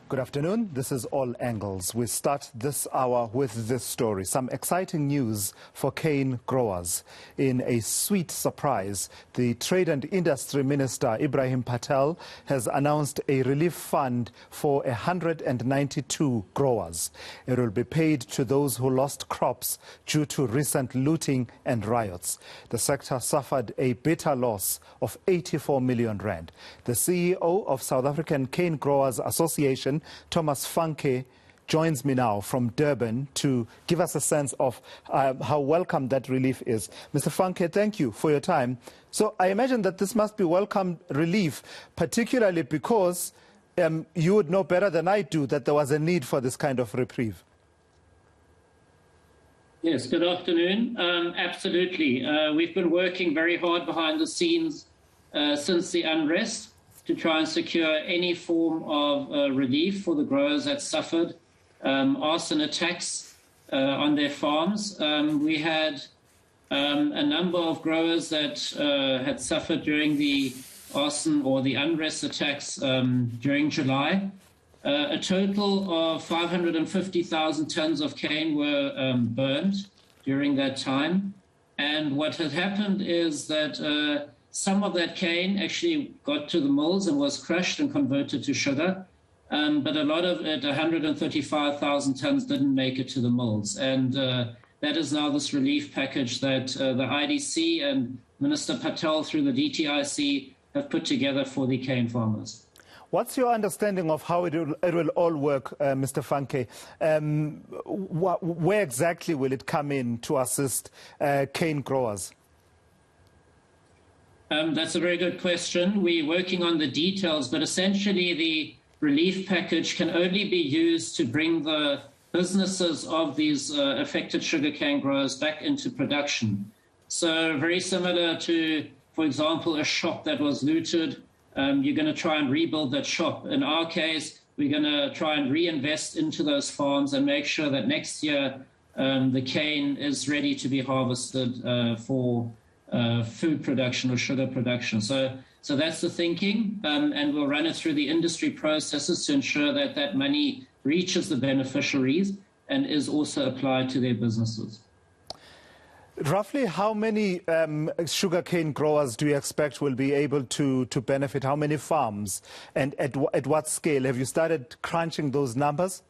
Good afternoon. This is All Angles. We start this hour with this story. Some exciting news for cane growers. In a sweet surprise, the Trade and Industry Minister Ebrahim Patel has announced a relief fund for 192 growers. It will be paid to those who lost crops due to recent looting and riots. The sector suffered a bitter loss of 84 million rand. The CEO of South African Cane Growers Association, Thomas Funke, joins me now from Durban to give us a sense of how welcome that relief is. Mr. Funke, thank you for your time. So I imagine that this must be welcome relief, particularly because you would know better than I do that there was a need for this kind of reprieve. Yes, good afternoon. Absolutely. We've been working very hard behind the scenes since the unrest to try and secure any form of relief for the growers that suffered arson attacks on their farms. We had a number of growers that had suffered during the arson or the unrest attacks during July. A total of 550,000 tons of cane were burned during that time. And what had happened is that some of that cane actually got to the mills and was crushed and converted to sugar. But a lot of it, 135,000 tons, didn't make it to the mills. And that is now this relief package that the IDC and Minister Patel through the DTIC have put together for the cane farmers. What's your understanding of how it will all work, Mr. Funke? Where exactly will it come in to assist cane growers? That's a very good question. We're working on the details, but essentially the relief package can only be used to bring the businesses of these affected sugarcane growers back into production. So very similar to, for example, a shop that was looted. You're going to try and rebuild that shop. In our case, we're going to try and reinvest into those farms and make sure that next year the cane is ready to be harvested for food production or sugar production. So that's the thinking, and we'll run it through the industry processes to ensure that that money reaches the beneficiaries and is also applied to their businesses. Roughly how many sugarcane growers do you expect will be able to benefit? How many farms? And at what scale? Have you started crunching those numbers?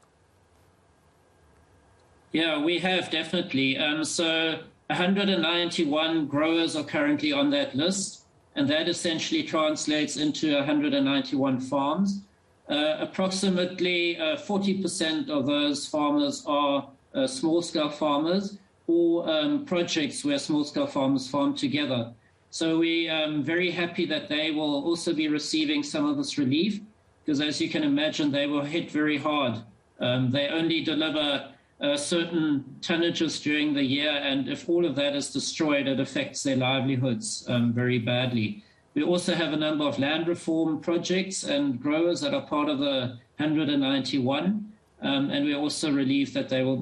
Yeah, we have definitely. So 191 growers are currently on that list, and that essentially translates into 191 farms. Approximately 40% of those farmers are small-scale farmers, or projects where small-scale farmers farm together. So we are very happy that they will also be receiving some of this relief, because as you can imagine, they were hit very hard. They only deliver certain tonnages during the year, and if all of that is destroyed, it affects their livelihoods very badly. We also have a number of land reform projects and growers that are part of the 191, and we're also relieved that they will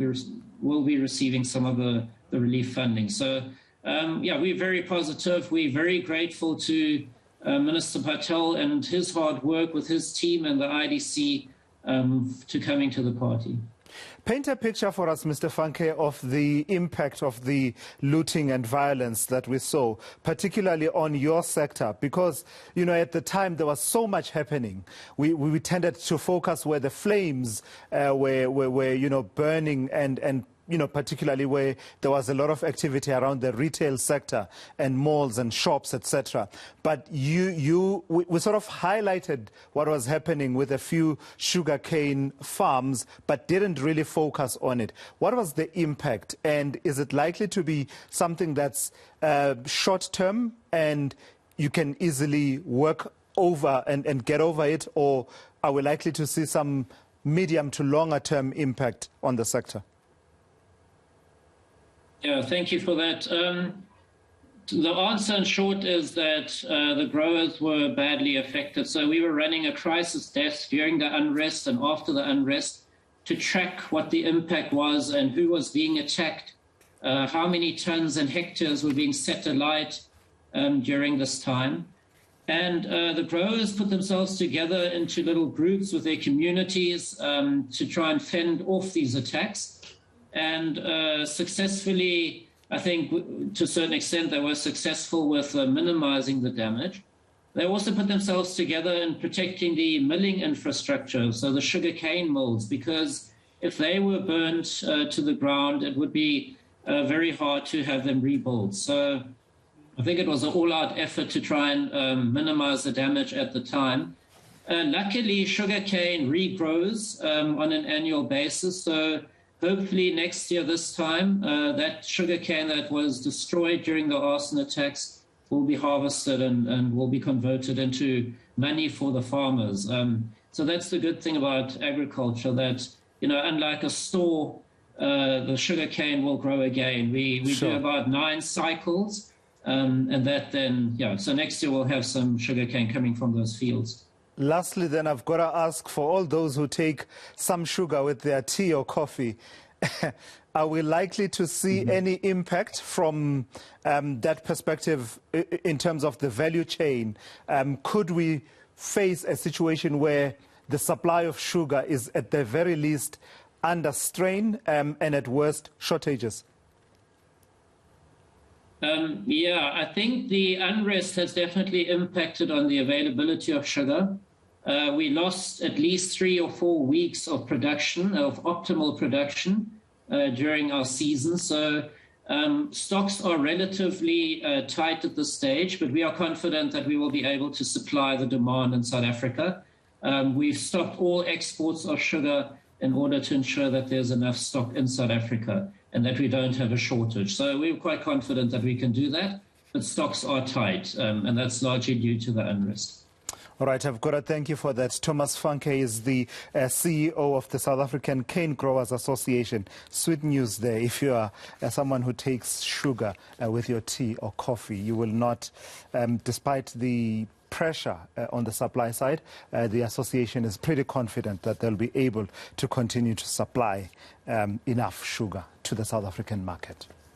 be receiving some of the relief funding. So, yeah, we're very positive. We're very grateful to Minister Patel and his hard work with his team and the IDC to coming to the party. Paint a picture for us, Mr. Funke, of the impact of the looting and violence that we saw, particularly on your sector, because, you know, at the time there was so much happening. We tended to focus where the flames were you know, burning and you know, particularly where there was a lot of activity around the retail sector and malls and shops, etc. But we sort of highlighted what was happening with a few sugarcane farms, but didn't really focus on it. What was the impact, and is it likely to be something that's short-term and you can easily work over and get over it, or are we likely to see some medium to longer-term impact on the sector? Yeah, thank you for that. The answer in short is that the growers were badly affected. So we were running a crisis desk during the unrest and after the unrest to track what the impact was and who was being attacked, how many tons and hectares were being set alight during this time. And the growers put themselves together into little groups with their communities to try and fend off these attacks. And successfully, I think to a certain extent, they were successful with minimizing the damage. They also put themselves together in protecting the milling infrastructure, so the sugarcane mills, because if they were burnt to the ground, it would be very hard to have them rebuilt. So I think it was an all-out effort to try and minimize the damage at the time. Luckily, sugarcane regrows on an annual basis. So hopefully next year, this time, that sugarcane that was destroyed during the arson attacks will be harvested and will be converted into money for the farmers. So that's the good thing about agriculture, that, you know, unlike a store, the sugarcane will grow again. We Sure. do about 9 cycles, and that then, yeah, so next year we'll have some sugarcane coming from those fields. Lastly, then, I've got to ask, for all those who take some sugar with their tea or coffee, are we likely to see any impact from that perspective in terms of the value chain? Could we face a situation where the supply of sugar is at the very least under strain and at worst shortages? Yeah, I think the unrest has definitely impacted on the availability of sugar. We lost at least 3 or 4 weeks of production, of optimal production during our season. So stocks are relatively tight at this stage, but we are confident that we will be able to supply the demand in South Africa. We've stopped all exports of sugar in order to ensure that there's enough stock in South Africa and that we don't have a shortage. So we're quite confident that we can do that, but stocks are tight, and that's largely due to the unrest. All right, I've got to thank you for that. Thomas Funke is the CEO of the South African Cane Growers Association. Sweet news there. If you are someone who takes sugar with your tea or coffee, you will not, despite the pressure on the supply side, the association is pretty confident that they'll be able to continue to supply enough sugar to the South African market.